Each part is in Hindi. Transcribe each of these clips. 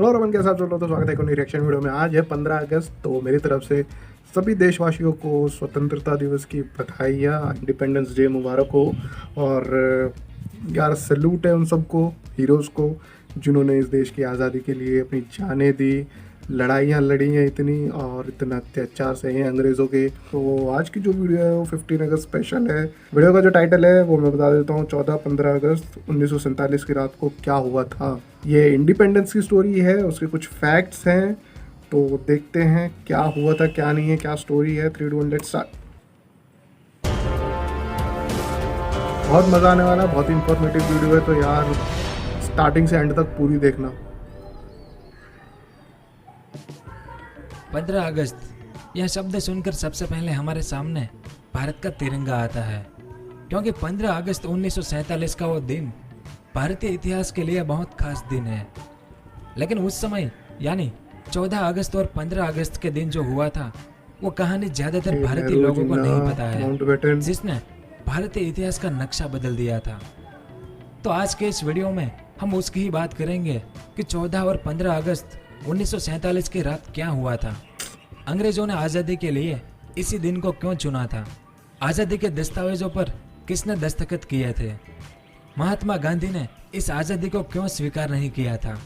हेलो रमन, कैसा आप? चलो तो स्वागत है एक नई रिएक्शन वीडियो में। आज है 15 अगस्त, तो मेरी तरफ से सभी देशवासियों को स्वतंत्रता दिवस की बधाइयाँ, इंडिपेंडेंस डे मुबारक हो। और यार सैल्यूट है उन सबको, हीरोज़ को, जिन्होंने इस देश की आज़ादी के लिए अपनी जानें दी, लड़ाइयाँ लड़ी हैं इतनी, और इतना अत्याचार सहे हैं अंग्रेज़ों के। तो आज की जो वीडियो है वो 15 अगस्त स्पेशल है। वीडियो का जो टाइटल है वो मैं बता देता हूँ, 14-15 अगस्त 1947 की रात को क्या हुआ था। ये इंडिपेंडेंस की स्टोरी है, उसके कुछ फैक्ट्स हैं, तो देखते हैं क्या हुआ था, क्या नहीं है, क्या स्टोरी है। 3 2 1 लेट्स स्टार्ट। बहुत मज़ा आने वाला है, बहुत ही इंफॉर्मेटिव वीडियो है, तो यार स्टार्टिंग से एंड तक पूरी देखना। 15 अगस्त, यह शब्द सुनकर सबसे पहले हमारे सामने भारत का तिरंगा आता है, क्योंकि 15 अगस्त 1947 का वो दिन भारतीय इतिहास के लिए बहुत खास दिन है। लेकिन उस समय यानी 14 अगस्त और 15 अगस्त के दिन जो हुआ था, वो कहानी ज्यादातर भारतीय लोगों को नहीं पता है, जिसने भारतीय इतिहास का नक्शा बदल दिया था। तो आज के इस वीडियो में हम उसकी ही बात करेंगे कि 14 और 15 अगस्त 1947 की रात क्या हुआ था। अंग्रेजों ने आज़ादी के लिए इसी दिन को क्यों चुना था, आज़ादी के दस्तावेजों पर किसने दस्तखत किए थे, महात्मा गांधी ने इस आज़ादी को क्यों स्वीकार नहीं किया था,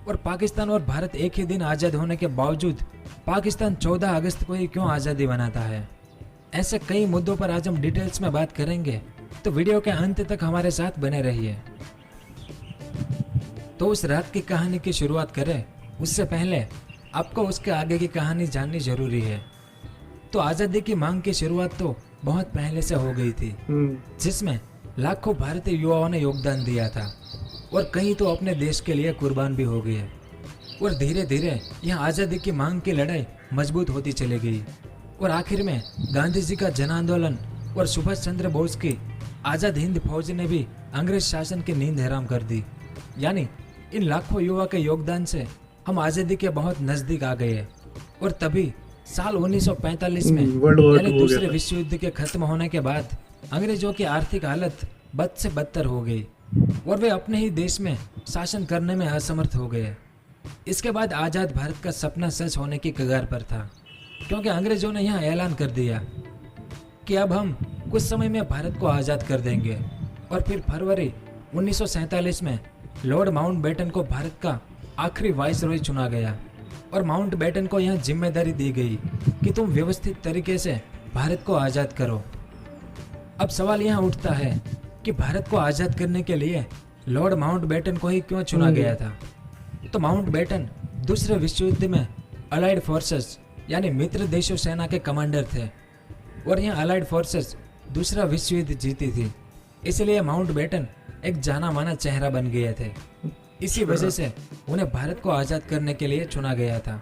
और पाकिस्तान और भारत एक ही दिन आज़ाद होने के बावजूद पाकिस्तान 14 अगस्त को ही क्यों आज़ादी बनाता है। ऐसे कई मुद्दों पर आज हम डिटेल्स में बात करेंगे, तो वीडियो के अंत तक हमारे साथ बने रहिए। तो उस रात की कहानी की शुरुआत करें उससे पहले आपको उसके आगे की कहानी जाननी जरूरी है। तो आज़ादी की मांग की शुरुआत तो बहुत पहले से हो गई थी, जिसमें लाखों भारतीय युवाओं ने योगदान दिया था, और कई तो अपने देश के लिए कुर्बान भी हो गए। और धीरे धीरे यह आज़ादी की मांग की लड़ाई मजबूत होती चली गई, और आखिर में गांधी जी का जन आंदोलन और सुभाष चंद्र बोस की आज़ाद हिंद फौज ने भी अंग्रेज शासन की नींद हराम कर दी। यानी इन लाखों युवा के योगदान से हम आज़ादी के बहुत नज़दीक आ गए। और तभी साल 1945 में यानी दूसरे विश्व युद्ध के खत्म होने के बाद अंग्रेजों की आर्थिक हालत बद से बदतर हो गई, और वे अपने ही देश में शासन करने में असमर्थ हो गए। इसके बाद आज़ाद भारत का सपना सच होने की कगार पर था, क्योंकि अंग्रेजों ने यह ऐलान कर दिया कि अब हम कुछ समय में भारत को आज़ाद कर देंगे। और फिर फरवरी 1947 में लॉर्ड माउंटबेटन को भारत का आखिरी वाइसरॉय चुना गया, और माउंटबेटन को यह जिम्मेदारी दी गई कि तुम व्यवस्थित तरीके से भारत को आज़ाद करो। अब सवाल यह उठता है कि भारत को आज़ाद करने के लिए लॉर्ड माउंटबेटन को ही क्यों चुना गया था। तो माउंटबेटन दूसरे विश्व युद्ध में अलाइड फोर्सेस यानी मित्र देशों सेना के कमांडर थे, और यह अलाइड फोर्सेस दूसरा विश्व युद्ध जीती थी, इसलिए माउंटबेटन एक जाना माना चेहरा बन गए थे। इसी वजह से उन्हें भारत को आज़ाद करने के लिए चुना गया था।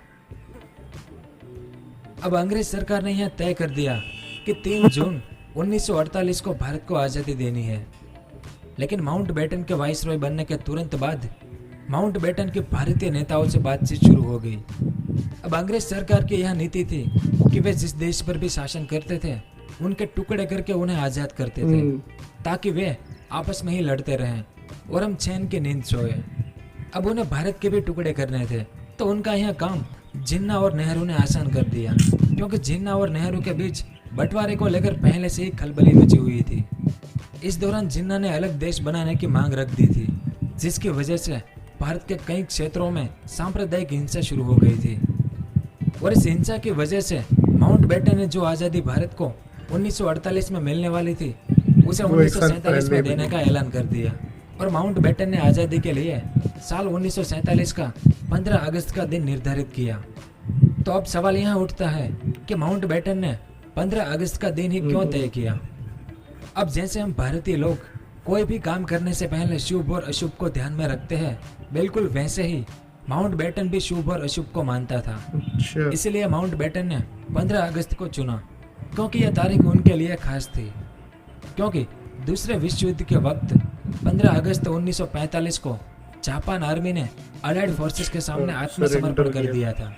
अब अंग्रेज सरकार ने यह तय कर दिया कि 3 जून 1948 को भारत को आज़ादी देनी है। लेकिन माउंटबेटन के वाइसरॉय बनने के तुरंत बाद माउंटबेटन के भारतीय नेताओं से बातचीत शुरू हो गई। अब अंग्रेज सरकार की यह नीति थी कि वे जिस देश पर भी शासन करते थे उनके टुकड़े करके उन्हें आज़ाद करते थे, ताकि वे आपस में ही लड़ते रहें और हम चैन की नींद सोए। अब उन्हें भारत के भी टुकड़े करने थे, तो उनका यह काम जिन्ना और नेहरू ने आसान कर दिया, क्योंकि जिन्ना और नेहरू के बीच बंटवारे को लेकर पहले से ही खलबली मची हुई थी। इस दौरान जिन्ना ने अलग देश बनाने की मांग रख दी थी, जिसकी वजह से भारत के कई क्षेत्रों में सांप्रदायिक हिंसा शुरू हो गई थी। और इस हिंसा की वजह से माउंटबेटन ने जो आज़ादी भारत को 1948 में मिलने वाली थी उसे 1947 में देने का ऐलान कर दिया। और माउंटबेटन ने आज़ादी के लिए साल 1947 का 15 अगस्त का दिन निर्धारित किया। तो अब सवाल यह उठता है कि माउंटबेटन ने 15 अगस्त का दिन ही क्यों तय किया। अब जैसे हम भारतीय लोग कोई भी काम करने से पहले शुभ और अशुभ को ध्यान में रखते हैं, बिल्कुल वैसे ही माउंटबेटन भी शुभ और अशुभ को मानता था। इसलिए माउंटबेटन ने 15 अगस्त को चुना, क्योंकि यह तारीख उनके लिए खास थी। क्योंकि दूसरे विश्व युद्ध के वक्त 15 अगस्त 1945 को जापान आर्मी ने अलाइड फोर्सेस के सामने आत्मसमर्पण कर दिया था,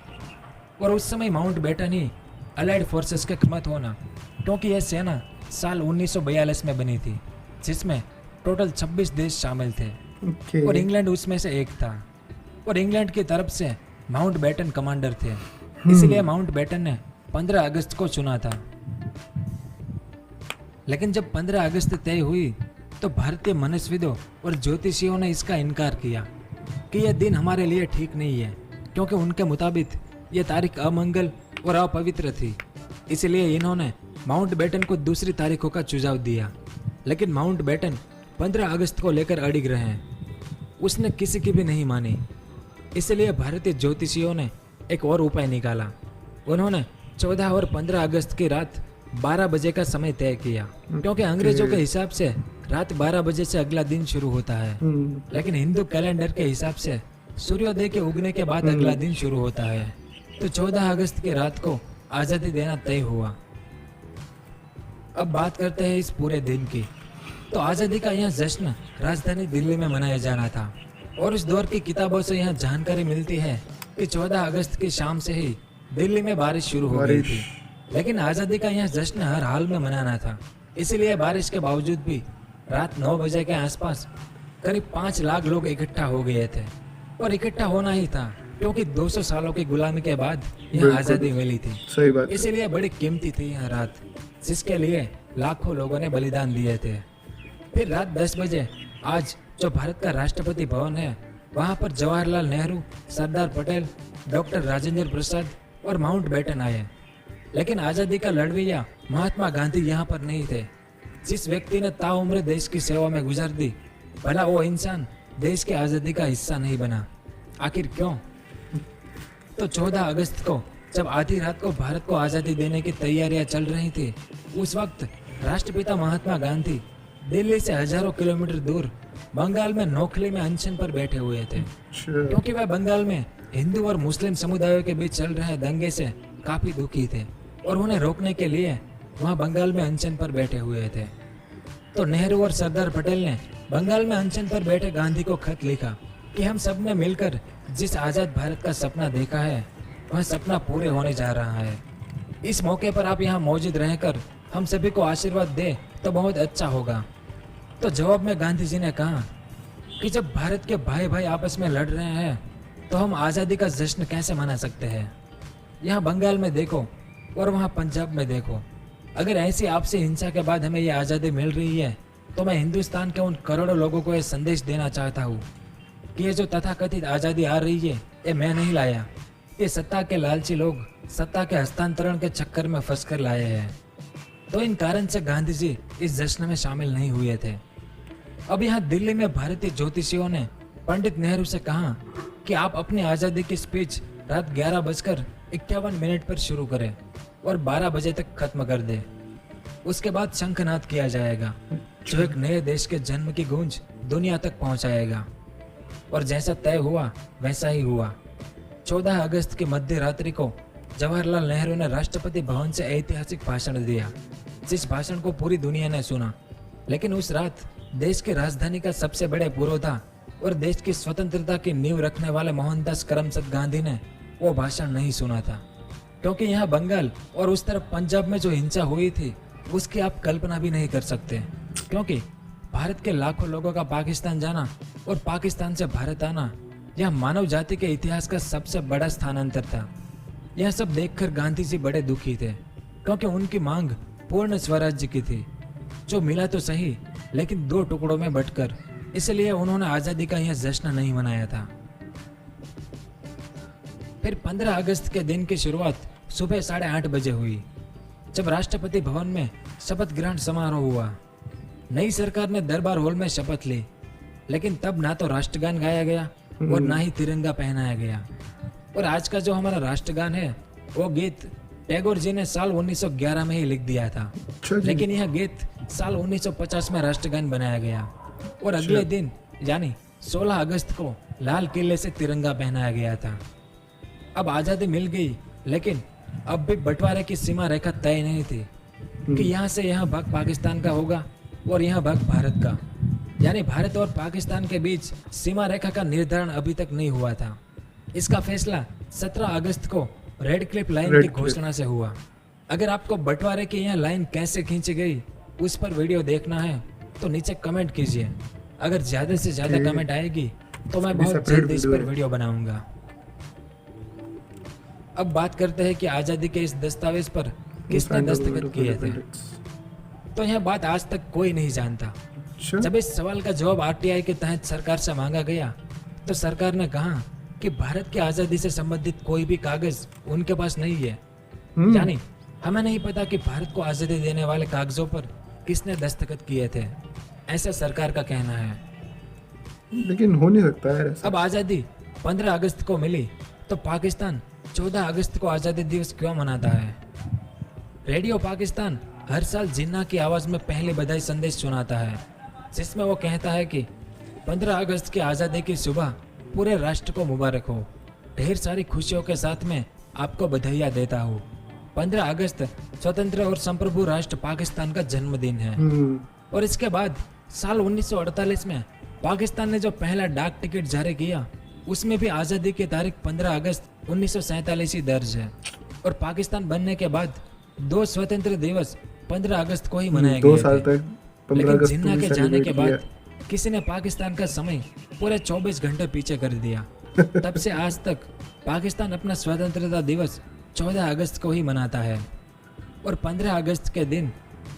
और उस समय माउंटबेटन ही अलाइड फोर्सेस के मत होना, क्योंकि यह सेना साल 1942 में बनी थी, जिसमें टोटल 26 देश शामिल थे, और इंग्लैंड उसमें से एक था। और इंग्लैंड की तरफ से माउंट बैटन कमांडर थे। इसलिए माउंट बैटन ने 15 अगस्त को चुना था। लेकिन जब 15 अगस्त तय हुई तो भारतीय मनस्विदों और ज्योतिषियों ने इसका इनकार किया कि यह दिन हमारे लिए ठीक नहीं है, क्योंकि उनके मुताबिक यह तारीख अमंगल और अपवित्र थी। इसलिए इन्होंने माउंट बैटन को दूसरी तारीखों का सुझाव दिया। लेकिन माउंट बैटन 15 अगस्त को लेकर अड़िग रहे हैं। उसने किसी की भी नहीं मानी। इसलिए भारतीय ज्योतिषियों ने एक और उपाय निकाला। उन्होंने 14 और 15 अगस्त की रात 12 बजे का समय तय किया, क्योंकि अंग्रेजों के हिसाब से रात 12 बजे से अगला दिन शुरू होता है, लेकिन हिंदू कैलेंडर के हिसाब से सूर्योदय के उगने के बाद अगला दिन शुरू होता है। तो 14 अगस्त की रात को आज़ादी देना तय हुआ। अब बात करते हैं इस पूरे दिन की। तो आज़ादी का यह जश्न राजधानी दिल्ली में मनाया जाना था, और उस दौर की किताबों से यह जानकारी मिलती है कि 14 अगस्त की शाम से ही दिल्ली में बारिश शुरू हो गई थी। लेकिन आज़ादी का यह जश्न हर हाल में मनाना था, इसलिए बारिश के बावजूद भी रात 9 बजे के आसपास करीब 5 लाख लोग इकट्ठा हो गए थे। और इकट्ठा होना ही था, क्योंकि 200 सालों की गुलामी के बाद यह आज़ादी मिली थी। सही बात। इसलिए बड़ी कीमती थी यह रात, जिसके लिए लाखों लोगों ने बलिदान दिए थे। फिर रात 10 बजे आज जो भारत का राष्ट्रपति भवन है, वहाँ पर जवाहरलाल नेहरू, सरदार पटेल, डॉक्टर राजेंद्र प्रसाद और माउंट बैटन आए। लेकिन आज़ादी का लड़वैया महात्मा गांधी यहाँ पर नहीं थे। जिस व्यक्ति ने ताउम्र देश की सेवा में गुजार दी, भला वो इंसान देश की आज़ादी का हिस्सा नहीं बना। आखिर क्यों? तो 14 अगस्त को जब आधी रात को भारत को आज़ादी देने की तैयारियां चल रही थी, उस वक्त राष्ट्रपिता महात्मा गांधी दिल्ली से हजारों किलोमीटर दूर बंगाल में नोखली में अनशन पर बैठे हुए थे, क्योंकि वह बंगाल में हिंदू और मुस्लिम समुदायों के बीच चल रहे दंगे से काफी दुखी थे, और उन्हें रोकने के लिए वहां बंगाल में अनशन पर बैठे हुए थे। तो नेहरू और सरदार पटेल ने बंगाल में अनशन पर बैठे गांधी को खत लिखा कि हम सब ने मिलकर जिस आज़ाद भारत का सपना देखा है, वह सपना पूरे होने जा रहा है। इस मौके पर आप यहाँ मौजूद रहकर हम सभी को आशीर्वाद दे तो बहुत अच्छा होगा। तो जवाब में गांधी जी ने कहा कि जब भारत के भाई भाई आपस में लड़ रहे हैं, तो हम आज़ादी का जश्न कैसे मना सकते हैं? यहाँ बंगाल में देखो और वहाँ पंजाब में देखो। अगर ऐसी आपसी हिंसा के बाद हमें ये आज़ादी मिल रही है, तो मैं हिंदुस्तान के उन करोड़ों लोगों को ये संदेश देना चाहता हूँ कि ये जो तथाकथित आज़ादी आ रही है, ये मैं नहीं लाया। ये सत्ता के लालची लोग सत्ता के हस्तांतरण के चक्कर में फंसकर लाए हैं। तो इन कारण से गांधी जी इस जश्न में शामिल नहीं हुए थे। अब यहाँ दिल्ली में भारतीय ज्योतिषियों ने पंडित नेहरू से कहा कि आप अपनी आज़ादी की स्पीच रात 11:51 पर शुरू करें और 12 बजे तक खत्म कर दें। उसके बाद शंखनाद किया जाएगा, जो एक नए देश के जन्म की गूंज दुनिया तक पहुंचाएगा। और जैसा तय हुआ वैसा ही हुआ। 14 अगस्त की मध्य रात्रि को जवाहरलाल नेहरू ने राष्ट्रपति भवन से ऐतिहासिक भाषण दिया, जिस भाषण को पूरी दुनिया ने सुना। लेकिन उस रात देश की राजधानी का सबसे बड़े पुरोधा और देश की स्वतंत्रता की नींव रखने वाले मोहनदास करमचंद गांधी ने वो भाषण नहीं सुना था, क्योंकि यहाँ बंगाल और उस तरफ पंजाब में जो हिंसा हुई थी, उसकी आप कल्पना भी नहीं कर सकते। क्योंकि भारत के लाखों लोगों का पाकिस्तान जाना और पाकिस्तान से भारत आना, यह मानव जाति के इतिहास का सबसे बड़ा स्थानांतर था। यह सब देखकर गांधी जी बड़े दुखी थे, क्योंकि उनकी मांग पूर्ण स्वराज्य की थी, जो मिला तो सही लेकिन 2 टुकड़ों में बंटकर। इसलिए उन्होंने आज़ादी का यह जश्न नहीं मनाया था। फिर 15 अगस्त के दिन की शुरुआत सुबह 8:30 बजे हुई, जब राष्ट्रपति भवन में शपथ ग्रहण समारोह हुआ। नई सरकार ने दरबार हॉल में शपथ ली, लेकिन तब ना तो राष्ट्रगान गाया गया और ना ही तिरंगा पहनाया गया। और आज का जो हमारा राष्ट्रगान है, वो गीत टैगोर जी ने साल 1911 में ही लिख दिया था, लेकिन यह गीत साल 1950 में राष्ट्रगान बनाया गया। और अगले दिन यानी 16 अगस्त को लाल किले से तिरंगा पहनाया गया था। अब आज़ादी मिल गई, लेकिन अब भी बंटवारे की सीमा रेखा तय नहीं थी कि यहाँ से यहाँ भाग पाकिस्तान का होगा और यहाँ भाग भारत का। यानी भारत और पाकिस्तान के बीच सीमा रेखा का निर्धारण अभी तक नहीं हुआ था। इसका फैसला 17 अगस्त को रेड क्लिफ लाइन की घोषणा से हुआ। अगर आपको बंटवारे की यह लाइन कैसे खींची गई, उस पर वीडियो देखना है तो नीचे कमेंट कीजिए। अगर ज्यादा से ज्यादा कमेंट आएगी तो मैं इसकी बहुत separate जल्द इस video पर है। वीडियो बनाऊंगा। अब बात करते हैं कि आज़ादी के इस दस्तावेज पर किसने Signed दस्तखत Document of किए थे। Independence। तो यह बात आज तक कोई नहीं जानता। अच्छा। जब इस सवाल का जवाब आरटीआई के तहत सरकार से मांगा गया तो सरकार ने कहा कि भारत की आज़ादी से संबंधित कोई भी कागज उनके पास नहीं है। यानी हमें नहीं पता कि भारत को आज़ादी देने वाले कागजों पर किसने दस्तखत किए थे, ऐसा सरकार का कहना है। लेकिन हो नहीं सकता है ऐसा। अब आज़ादी 15 अगस्त को मिली तो पाकिस्तान 14 अगस्त को आज़ादी दिवस क्यों मनाता है? रेडियो पाकिस्तान हर साल जिन्ना की आवाज़ में पहले बधाई संदेश सुनाता है, जिसमें वो कहता है कि 15 अगस्त की आज़ादी की सुबह पूरे राष्ट्र को मुबारक हो। ढेर सारी खुशियों के साथ में आपको बधाइयाँ देता हूँ। 15 अगस्त स्वतंत्र और संप्रभु राष्ट्र पाकिस्तान का जन्मदिन है। और इसके बाद साल 1948 में पाकिस्तान ने जो पहला डाक टिकट जारी किया उसमें भी आज़ादी की तारीख 15 अगस्त 1947 ही दर्ज है। और पाकिस्तान बनने के बाद 2 स्वतंत्र दिवस 15 अगस्त को ही मनाए 2 गए साल थे। तक 15 लेकिन अगस्त जिन्ना को के भी जाने के celebrate बाद किया। किसी ने पाकिस्तान का समय पूरे 24 घंटे पीछे कर दिया। तब से आज तक पाकिस्तान अपना स्वतंत्रता दिवस 14 अगस्त को ही मनाता है। और 15 अगस्त के दिन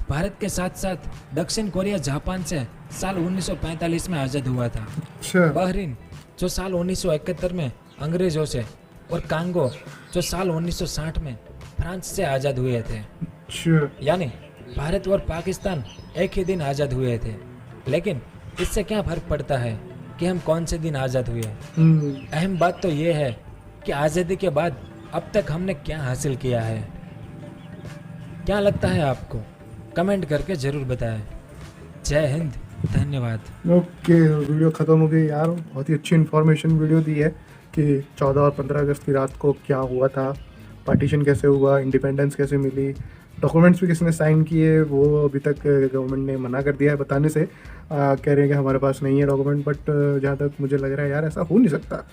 भारत के साथ साथ दक्षिण कोरिया जापान से साल 1945 में आज़ाद हुआ था। अच्छा। बहरीन जो साल 1971 में अंग्रेजों से, और कांगो जो साल 1960 में फ्रांस से आज़ाद हुए थे। अच्छा। यानी भारत और पाकिस्तान एक ही दिन आज़ाद हुए थे। लेकिन इससे क्या फर्क पड़ता है कि हम कौन से दिन आज़ाद हुए? अहम बात तो ये है कि आज़ादी के बाद अब तक हमने क्या हासिल किया है। क्या लगता है आपको? कमेंट करके ज़रूर बताएं। जय हिंद, धन्यवाद। ओके, वीडियो ख़त्म हो गई यार। बहुत ही अच्छी इन्फॉर्मेशन वीडियो दी है कि 14 और 15 अगस्त की रात को क्या हुआ था, पार्टीशन कैसे हुआ, इंडिपेंडेंस कैसे मिली, डॉक्यूमेंट्स भी किसने साइन किए वो अभी तक गवर्नमेंट ने मना कर दिया है बताने से। कह रहे हैं कि हमारे पास नहीं है डॉक्यूमेंट, बट जहाँ तक मुझे लग रहा है यार ऐसा हो नहीं सकता।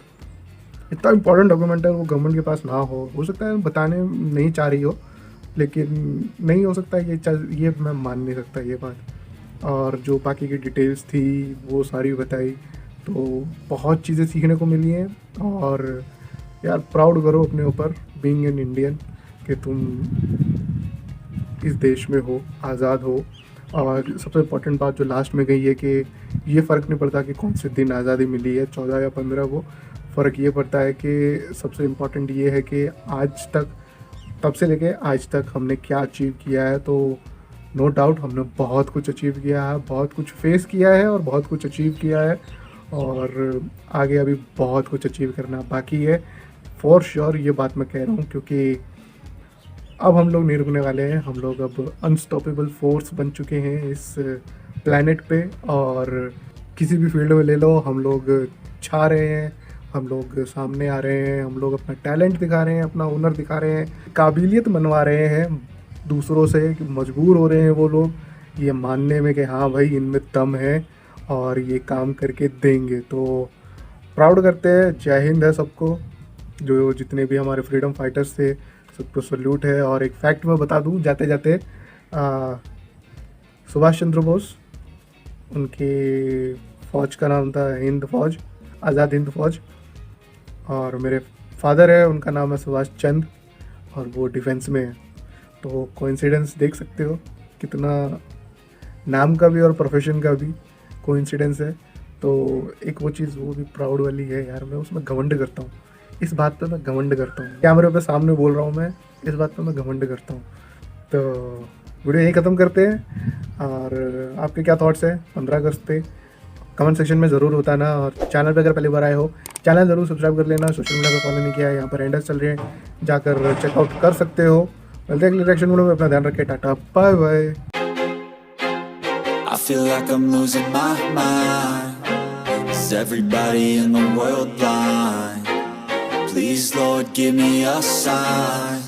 इतना इंपॉर्टेंट डॉक्यूमेंट है वो गवर्नमेंट के पास ना हो सकता है बताने नहीं चाह रही हो, लेकिन नहीं हो सकता ये मैं मान नहीं सकता ये बात। और जो बाकी की डिटेल्स थी वो सारी बताई, तो बहुत चीज़ें सीखने को मिली हैं। और यार प्राउड करो अपने ऊपर बीइंग एन इंडियन कि तुम इस देश में हो, आज़ाद हो। और सबसे इम्पोर्टेंट बात जो लास्ट में गई है कि ये फ़र्क नहीं पड़ता कि कौन से दिन आज़ादी मिली है, 14 या 15 को। फ़र्क ये पड़ता है कि सबसे इम्पोर्टेंट ये है कि आज तक, तब से लेके आज तक हमने क्या अचीव किया है। तो नो डाउट हमने बहुत कुछ अचीव किया है, बहुत कुछ फेस किया है और बहुत कुछ अचीव किया है। और आगे अभी बहुत कुछ अचीव करना बाकी है फॉर श्योर। ये बात मैं कह रहा हूँ क्योंकि अब हम लोग नहीं रुकने वाले हैं। हम लोग अब अनस्टॉपेबल फोर्स बन चुके हैं इस प्लैनेट पे। और किसी भी फील्ड में ले लो, हम लोग छा रहे हैं, हम लोग सामने आ रहे हैं, हम लोग अपना टैलेंट दिखा रहे हैं, अपना हुनर दिखा रहे हैं, काबिलियत मनवा रहे हैं दूसरों से। मजबूर हो रहे हैं वो लोग ये मानने में कि हाँ भाई इनमें दम है और ये काम करके देंगे। तो प्राउड करते हैं। जय हिंद है सबको, जो जितने भी हमारे फ्रीडम फाइटर्स थे सबको सल्यूट है। और एक फैक्ट मैं बता दूं जाते जाते, सुभाष चंद्र बोस, उनके फ़ौज का नाम था हिंद फ़ौज, आज़ाद हिंद फ़ौज। और मेरे फादर है, उनका नाम है सुभाष चंद और वो डिफेंस में है। तो कोइंसिडेंस देख सकते हो कितना, नाम का भी और प्रोफेशन का भी कोइंसिडेंस है। तो एक वो चीज़ वो भी प्राउड वाली है यार, मैं उसमें घमंड करता हूँ। इस बात पे मैं घमंड करता हूँ, कैमरे पे सामने बोल रहा हूँ मैं, इस बात पे मैं घमंड करता हूँ। तो वीडियो यही ख़त्म करते हैं। और आपके क्या थॉट्स हैं 15 अगस्त पे कमेंट सेक्शन में ज़रूर बताना। और चैनल पे अगर पहली बार आए हो चैनल ज़रूर सब्सक्राइब कर लेना। सोशल मीडिया पर फॉलो नहीं किया है, यहाँ पर हैंडल्स चल रहे हैं, जाकर चेकआउट कर सकते हो। मिलते हैं अगले रिएक्शन वीडियो में, अपना ध्यान रखें, tata bye bye. I feel like I'm losing my mind. Is everybody in the world blind? Please, Lord, give me a sign.